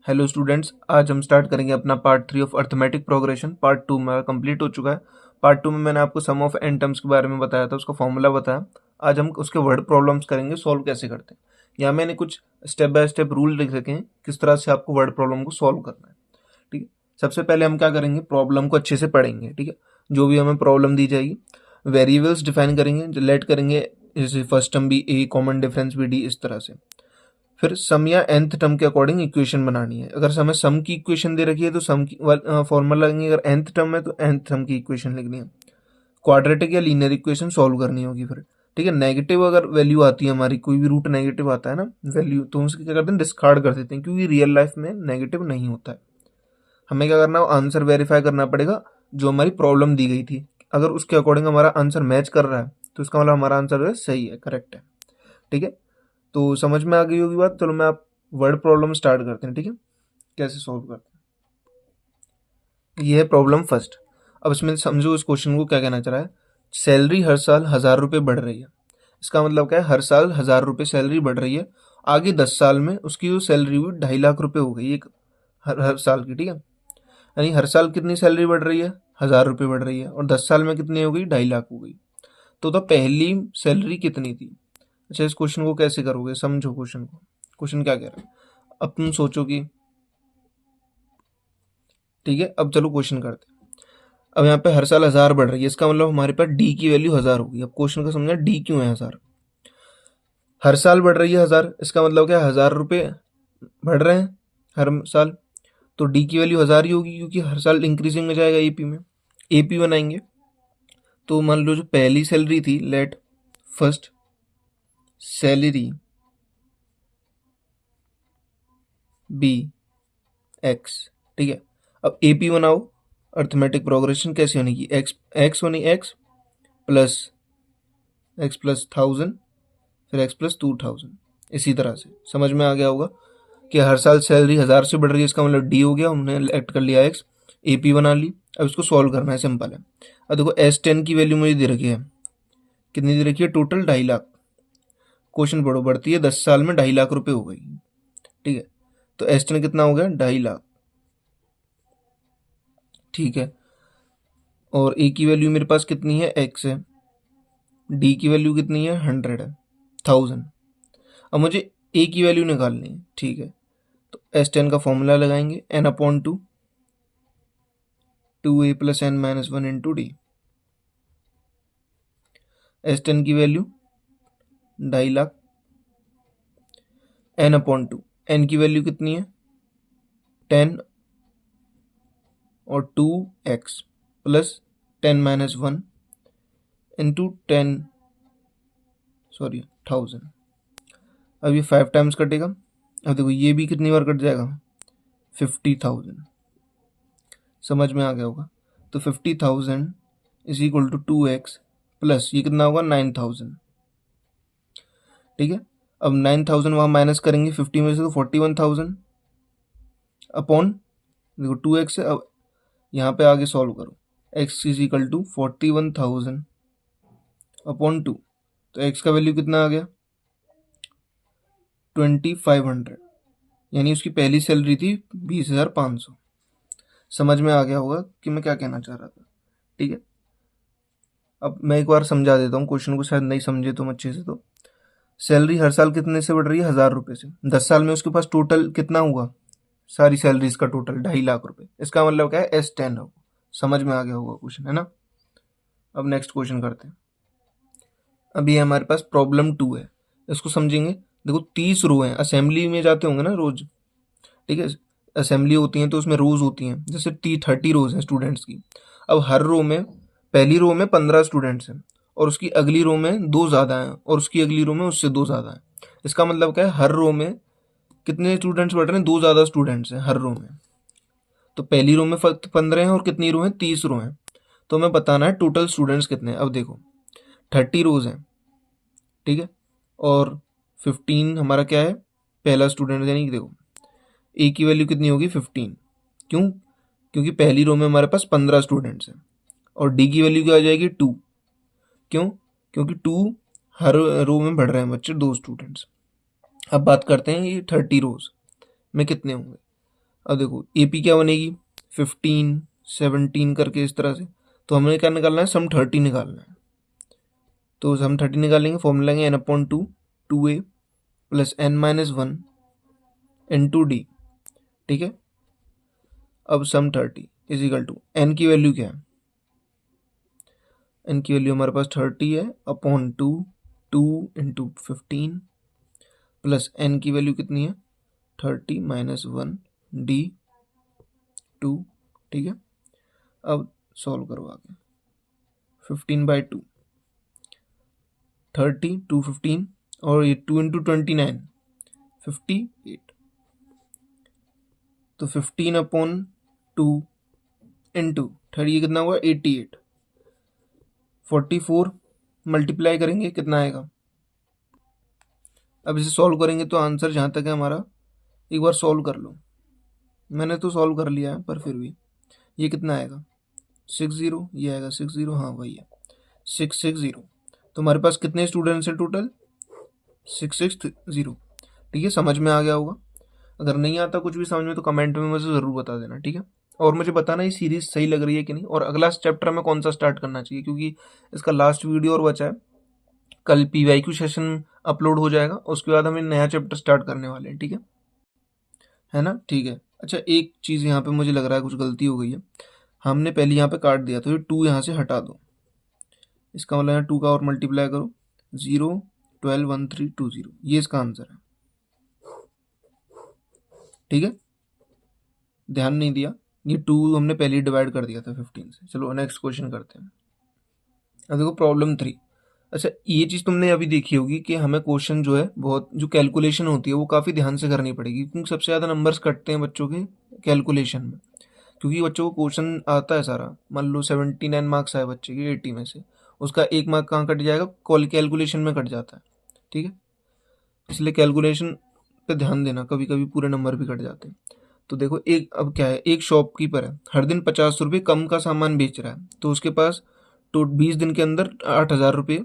Hello students, आज हम start करेंगे अपना part 3 of arithmetic progression. Part 2 मेरा कंप्लीट हो चुका है। पार्ट 2 में मैंने आपको सम ऑफ एन टर्म्स के बारे में बताया था, उसका फॉर्मूला बताया। आज हम उसके वर्ड प्रॉब्लम्स करेंगे, सॉल्व कैसे करते हैं। यहाँ मैंने कुछ स्टेप बाय स्टेप रूल लिख रखे हैं किस तरह से आपको वर्ड प्रॉब्लम को सॉल्व करना है। ठीक है, सबसे पहले हम क्या करेंगे, प्रॉब्लम को अच्छे से पढ़ेंगे। ठीक है, जो भी हमें प्रॉब्लम दी जाएगी, वेरिएबल्स डिफाइन करेंगे, लेट करेंगे, जैसे फर्स्ट टर्म भी ए, कॉमन डिफरेंस भी डी, इस तरह से। फिर सम या nth टर्म के अकॉर्डिंग इक्वेशन बनानी है। अगर हमें सम की इक्वेशन दे रखी है तो सम की फॉर्मूला लगेंगे, अगर nth टर्म है तो nth टर्म की इक्वेशन लिखनी है। क्वाड्रेटिक या लीनियर इक्वेशन सॉल्व करनी होगी फिर। ठीक है, नेगेटिव अगर वैल्यू आती है, हमारी कोई भी रूट नेगेटिव आता है ना वैल्यू, तो हम उसकी क्या करते हैं, डिस्कार्ड कर देते हैं, क्योंकि रियल लाइफ में नेगेटिव नहीं होता है। हमें क्या करना है, आंसर वेरीफाई करना पड़ेगा जो हमारी प्रॉब्लम दी गई थी। अगर उसके अकॉर्डिंग हमारा आंसर मैच कर रहा है तो इसका मतलब हमारा आंसर जो है सही है, करेक्ट है। ठीक है, तो समझ में आ गई होगी बात। चलो मैं आप वर्ड प्रॉब्लम स्टार्ट करते हैं। ठीक है, कैसे सॉल्व करते हैं। ये है प्रॉब्लम फर्स्ट। अब इसमें समझो इस क्वेश्चन को क्या कहना चाह रहा है। सैलरी हर साल 1,000 रुपये बढ़ रही है। इसका मतलब क्या है, हर साल 1,000 रुपये सैलरी बढ़ रही है। आगे 10 साल में उसकी जो सैलरी हुई 2.5 लाख रुपये हो गई एक हर साल की। ठीक है, यानी हर साल कितनी सैलरी बढ़ रही है, 1,000 रुपये बढ़ रही है, और 10 साल में कितनी हो गई, 2.5 लाख हो गई। तो पहली सैलरी कितनी थी। अच्छा, इस क्वेश्चन को कैसे करोगे, समझो क्वेश्चन को। क्वेश्चन क्या कह रहा है, अब तुम सोचो कि, ठीक है, अब चलो क्वेश्चन करते हैं। अब यहाँ पे हर साल 1,000 बढ़ रही है, इसका मतलब हमारे पास डी की वैल्यू 1,000 होगी। अब क्वेश्चन का समझना, डी क्यों है 1,000। हर साल बढ़ रही है 1,000, इसका मतलब क्या है, 1,000 रुपये बढ़ रहे हैं हर साल, तो डी की वैल्यू 1,000 ही होगी, क्योंकि हर साल इंक्रीजिंग में जाएगा एपी में। एपी बनाएंगे तो मान लो जो पहली सैलरी थी, let first salary be x. ठीक है, अब एपी बनाओ। अर्थमेटिक प्रोग्रेशन कैसे होने की, एक्स एक्स होनी, एक्स प्लस 1,000, फिर एक्स प्लस 2,000। इसी तरह से समझ में आ गया होगा कि हर साल सैलरी 1,000 से बढ़ रही है, इसका मतलब डी हो गया, हमने एक्ट कर लिया एक्स, एपी बना ली। अब इसको सॉल्व करना है, सिंपल है। अब देखो S10 की वैल्यू मुझे दे रखी है, कितनी दे रखी है, टोटल 2.5 लाख। क्वेश्चन पढ़ो, बढ़ती है 10 साल में 2.5 लाख रुपये हो गई। ठीक है, तो S10 कितना हो गया, 2.5 लाख। ठीक है, और ए की वैल्यू मेरे पास कितनी है, एक्स है। डी की वैल्यू कितनी है, 100 है, 1,000। अब मुझे ए की वैल्यू निकालनी है। ठीक है, तो S10 का फॉर्मूला लगाएंगे, n/2 2a + n - 1 × d। S10 की वैल्यू 2.5 लाख, n/2, n की वैल्यू कितनी है, 10, और 2x प्लस 10 - 1 इंटू 10, सॉरी 1,000। अब ये 5 टाइम्स कटेगा। अब देखो ये भी कितनी बार कट जाएगा, 50,000। समझ में आ गया होगा। तो 50,000 is equal to 2x plus ये कितना होगा, 9,000। ठीक है, अब 9,000 वहाँ माइनस करेंगे 50 में से, तो 41,000 अपॉन, देखो 2x है। अब यहाँ पे आगे सॉल्व करो, x is equal to 41,000 upon 2, तो x का वैल्यू कितना आ गया, 2,500। यानी उसकी पहली सैलरी थी 20,500। समझ में आ गया होगा कि मैं क्या कहना चाह रहा था। ठीक है, अब मैं एक बार समझा देता हूँ क्वेश्चन को, शायद नहीं समझे तुम अच्छे से। तो सैलरी हर साल कितने से बढ़ रही है, 1,000 रुपये से। 10 साल में उसके पास टोटल कितना हुआ, सारी सैलरीज का टोटल 2.5 लाख रुपये। इसका मतलब क्या है, S10 होगा। समझ में आ गया होगा क्वेश्चन, है ना। अब नेक्स्ट क्वेश्चन करते हैं। अभी हमारे पास प्रॉब्लम 2 है, इसको समझेंगे। देखो 30 रो हैं, असेंबली में जाते होंगे ना रोज। ठीक है, असेंबली होती है तो उसमें रोज होती हैं, जैसे 30 रोज हैं स्टूडेंट्स की। अब हर रो में, पहली रो में 15 स्टूडेंट्स हैं, और उसकी अगली रो में 2 ज़्यादा हैं, और उसकी अगली रो में उससे 2 ज़्यादा हैं। इसका मतलब क्या है, हर रो में कितने स्टूडेंट्स बढ़ रहे हैं, 2 ज़्यादा स्टूडेंट्स हैं हर रो में। तो पहली रो में 15 हैं, और कितनी रो हैं, 30 रो हैं। तो हमें बताना है टोटल स्टूडेंट्स कितने हैं। अब देखो 30 रोज हैं, ठीक है, और 15 हमारा क्या है, पहला स्टूडेंट। यानी कि देखो ए की वैल्यू कितनी होगी, 15। क्यों, क्योंकि पहली रो में हमारे पास 15 स्टूडेंट्स हैं। और डी की वैल्यू क्या आ जाएगी, 2। क्यों, क्योंकि 2 हर रो में बढ़ रहे हैं बच्चे, 2 स्टूडेंट्स। अब बात करते हैं ये 30 रोज में कितने होंगे। अब देखो AP क्या बनेगी 15 17 करके इस तरह से, तो हमें क्या निकालना है, सम 30 निकालना है। तो हम 30 निकालेंगे, फॉर्मूला लेंगे n/2 2a plus n-1 n/2d। ठीक है, अब सम 30 इज इक्वल टू n की वैल्यू क्या है, n की वैल्यू हमारे पास 30 है अपॉन 2 2 इंटू 15 प्लस n की वैल्यू कितनी है 30 माइनस 1 d 2। ठीक है, अब सॉल्व करो आगे। 15/2 30 2 15 और ये 2 इंटू 29 58। तो 15/2 इंटू 30 कितना हुआ 88। 44 मल्टीप्लाई करेंगे कितना आएगा। अब इसे सॉल्व करेंगे तो आंसर जहाँ तक है हमारा, एक बार सॉल्व कर लो, मैंने तो सॉल्व कर लिया है पर फिर भी ये कितना आएगा 60, ये आएगा 60, हाँ वही है 660। तो हमारे पास कितने स्टूडेंट्स हैं टोटल 660। ठीक है, समझ में आ गया होगा। अगर नहीं आता कुछ भी समझ में तो कमेंट में मुझे ज़रूर बता देना। ठीक है, और मुझे बताना ये सीरीज सही लग रही है कि नहीं, और अगला चैप्टर में कौन सा स्टार्ट करना चाहिए, क्योंकि इसका लास्ट वीडियो और बचा है। कल PYQ सेशन अपलोड हो जाएगा, उसके बाद हम नया चैप्टर स्टार्ट करने वाले हैं। ठीक है ना। ठीक है, अच्छा एक चीज़ यहाँ पे मुझे लग रहा है कुछ गलती हो गई है, हमने पहले यहाँ पे काट दिया, तो ये 2 यहाँ से हटा दो, इसका मतलब यहाँ 2 का और मल्टीप्लाई करो 0 12 1 3 2 0, ये इसका आंसर है। ठीक है, ध्यान नहीं दिया, ये 2 हमने पहले ही डिवाइड कर दिया था 15 से। चलो नेक्स्ट क्वेश्चन करते हैं। अब देखो प्रॉब्लम 3। अच्छा ये चीज़ तुमने अभी देखी होगी कि हमें क्वेश्चन जो है बहुत, जो कैलकुलेशन होती है वो काफ़ी ध्यान से करनी पड़ेगी, क्योंकि सबसे ज़्यादा नंबर्स कटते हैं बच्चों के कैलकुलेशन में, क्योंकि बच्चों को क्वेश्चन आता है सारा। मान लो 79 मार्क्स आए बच्चे के 80 में से, उसका 1 मार्क कहाँ कट जाएगा, कैलकुलेशन में कट जाता है। ठीक है, इसलिए कैलकुलेशन पे ध्यान देना, कभी कभी पूरे नंबर भी कट जाते हैं। तो देखो एक, अब क्या है, एक शॉपकीपर है, हर दिन 50 रुपये कम का सामान बेच रहा है, तो उसके पास तो 20 दिन के अंदर 8,000 रुपये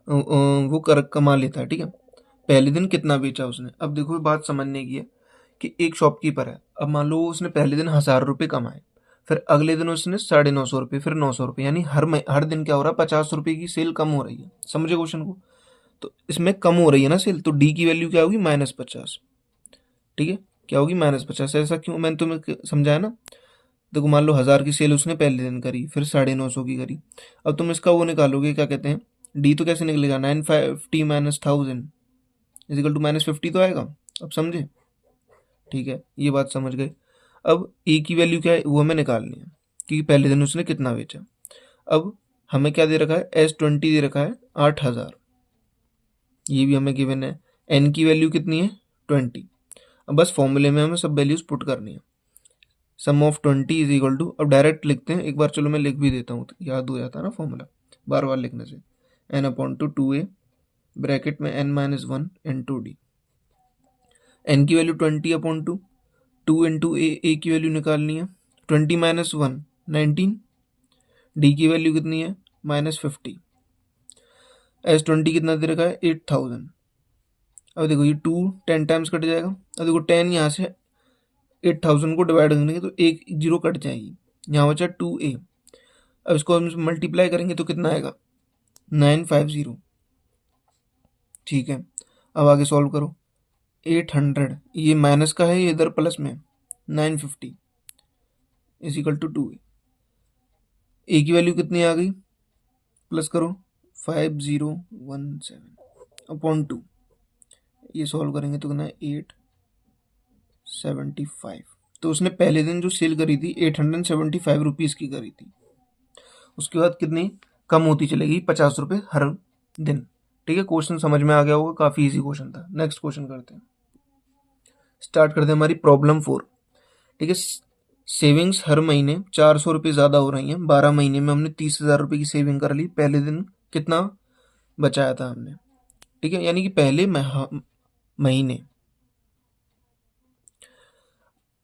वो कमा लेता है। ठीक है, पहले दिन कितना बेचा उसने। अब देखो बात समझने की है कि एक शॉपकीपर है, अब मान लो उसने पहले दिन 1,000 रुपये कमाए, फिर अगले दिन उसने 950 रुपये, फिर 900 रुपये, यानी हर दिन क्या हो रहा है 50 रुपये की सेल कम हो रही है। समझे क्वेश्चन को, तो इसमें कम हो रही है ना सेल, तो डी की वैल्यू क्या होगी -50। ठीक है, क्या होगी -50। ऐसा क्यों, मैंने तुम्हें समझाया ना। देखो मान लो 1,000 की सेल उसने पहले दिन करी, फिर 950 की करी, अब तुम इसका वो निकालोगे, क्या कहते हैं डी, तो कैसे निकलेगा 950 माइनस 1000 इज इक्वल टू -50 तो आएगा। अब समझे, ठीक है ये बात समझ गए। अब ए की वैल्यू क्या है वो हमें निकालनी है, कि पहले दिन उसने कितना बेचा। अब हमें क्या दे रखा है S20 दे रखा है 8,000, ये भी हमें गिवन है। एन की वैल्यू कितनी है 20। अब बस फॉर्मूले में हमें सब वैल्यूज पुट करनी है। सम ऑफ 20 इज इक्वल टू, अब डायरेक्ट लिखते हैं एक बार, चलो मैं लिख भी देता हूँ तो याद हो जाता है ना फॉर्मूला बार बार लिखने से। n/2 ब्रैकेट में n-1 n/2d। n की वैल्यू 20/2, 2 इंटू ए की वैल्यू निकालनी है 20 माइनस 1 19, डी की वैल्यू कितनी है -50। S20 कितना दे रखा है 8,000। अब देखो ये 2 10 टाइम्स कट जाएगा, अब देखो 10 यहाँ से 8,000 को डिवाइड करेंगे तो एक 0 कट जाएगी, यहाँ बचा 2a। अब इसको हम मल्टीप्लाई करेंगे तो कितना आएगा 950। ठीक है, अब आगे सॉल्व करो। 800 ये माइनस का है, ये इधर प्लस में 950 इज इक्वल टू 2a। ए की वैल्यू कितनी आ गई, प्लस करो 5017/2, ये सॉल्व करेंगे तो कितना है 875। तो उसने पहले दिन जो सेल करी थी 875 रुपीज़ की करी थी, उसके बाद कितनी कम होती चलेगी 50 रुपये हर दिन। ठीक है, क्वेश्चन समझ में आ गया होगा, काफ़ी इजी क्वेश्चन था। नेक्स्ट क्वेश्चन करते हैं, स्टार्ट करते हैं हमारी प्रॉब्लम 4। ठीक है, सेविंग्स हर महीने 400 रुपये ज़्यादा हो रही हैं, 12 महीने में हमने 30,000 रुपये की सेविंग कर ली, पहले दिन कितना बचाया था हमने। ठीक है, यानी कि पहले महीने,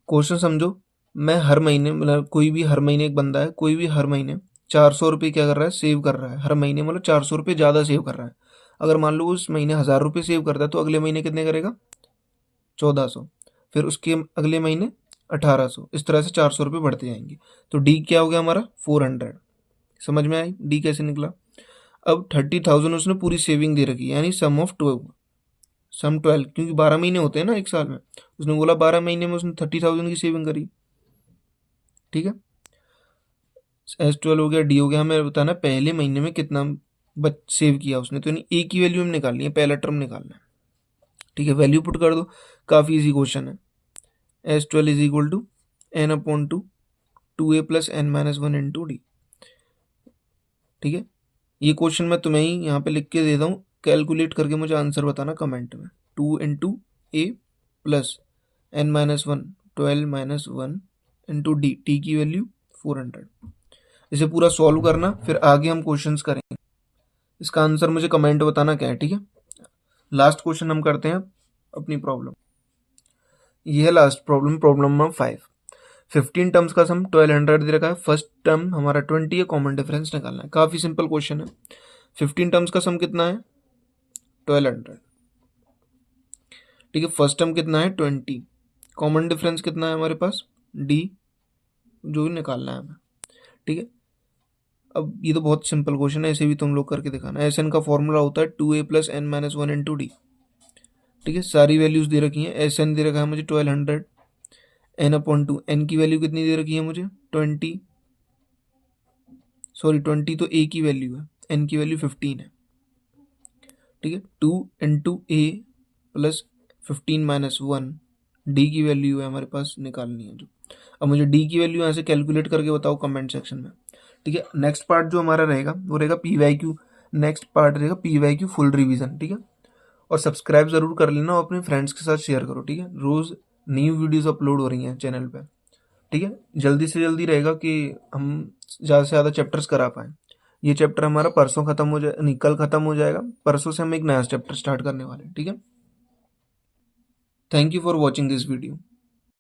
क्वेश्चन समझो, मैं हर महीने, मतलब कोई भी हर महीने, एक बंदा है कोई भी हर महीने 400 रुपये क्या कर रहा है सेव कर रहा है हर महीने, मतलब 400 रुपये ज़्यादा सेव कर रहा है। अगर मान लो उस महीने 1,000 रुपये सेव करता है तो अगले महीने कितने करेगा 1,400। फिर उसके अगले महीने 1800, इस तरह से 400 रुपये बढ़ते जाएंगे। तो डी क्या हो गया हमारा 400। समझ में आई डी कैसे निकला। अब 30,000 उसने पूरी सेविंग दे रखी है, यानी सम 12, क्योंकि 12 महीने होते हैं ना एक साल में, उसने बोला 12 महीने में उसने 30,000 की सेविंग करी। ठीक है, S12 हो गया, डी हो गया। हमें बताना पहले महीने में कितना सेव किया उसने, तो यानी ए की वैल्यू में निकालनी है, पहला टर्म निकालना है। ठीक है, वैल्यू पुट कर दो, काफ़ी इजी क्वेश्चन है। S12 is equal to n/2 2a + n-1 into D. ठीक है, ये क्वेश्चन मैं तुम्हें ही यहाँ पे लिख के दे दूँ, कैलकुलेट करके मुझे आंसर बताना कमेंट में। 2 × a + n-1 12 - 1 into D, T की वैल्यू 400। इसे पूरा सॉल्व करना, फिर आगे हम क्वेश्चंस करेंगे। इसका आंसर मुझे कमेंट बताना क्या है। ठीक है, लास्ट क्वेश्चन हम करते हैं अपनी प्रॉब्लम। ये है last problem, problem number 5। 15 terms का सम 1200 दे रखा है। फर्स्ट टर्म हमारा 20 है, कॉमन डिफरेंस निकालना है। काफ़ी सिंपल क्वेश्चन है। 15 टर्म्स का सम कितना है 1200। ठीक है, फर्स्ट टर्म कितना है 20, कॉमन डिफरेंस कितना है हमारे पास डी, जो भी निकालना है हमें। ठीक है, अब ये तो बहुत सिंपल क्वेश्चन है, ऐसे भी तुम लोग करके दिखाना। एस एन का फॉर्मूला होता है 2a + n-1 इंटू डी। ठीक है, सारी वैल्यूज दे रखी हैं। एस एन दे रखा है मुझे 1200, n/2, एन की वैल्यू कितनी दे रखी है मुझे 20 तो ए की वैल्यू है, एन की वैल्यू 15 है। ठीक है, 2 × a + 15 - 1 डी की वैल्यू है हमारे पास, निकालनी है जो। अब मुझे डी की वैल्यू यहाँ से कैलकुलेट करके बताओ कमेंट सेक्शन में। ठीक है, नेक्स्ट पार्ट जो हमारा रहेगा वो रहेगा PYQ। नेक्स्ट पार्ट रहेगा PYQ फुल रिवीजन। ठीक है, और सब्सक्राइब ज़रूर कर लेना और अपने फ्रेंड्स के साथ शेयर करो। ठीक है, रोज़ न्यू वीडियोस अपलोड हो रही हैं चैनल पे। ठीक है, जल्दी से जल्दी रहेगा कि हम ज़्यादा से ज़्यादा चैप्टर्स करा पाएँ। ये चैप्टर हमारा परसों खत्म हो जाए, नहीं कल खत्म हो जाएगा। परसों से हम एक नया चैप्टर स्टार्ट करने वाले हैं। ठीक है, thank you for watching this video.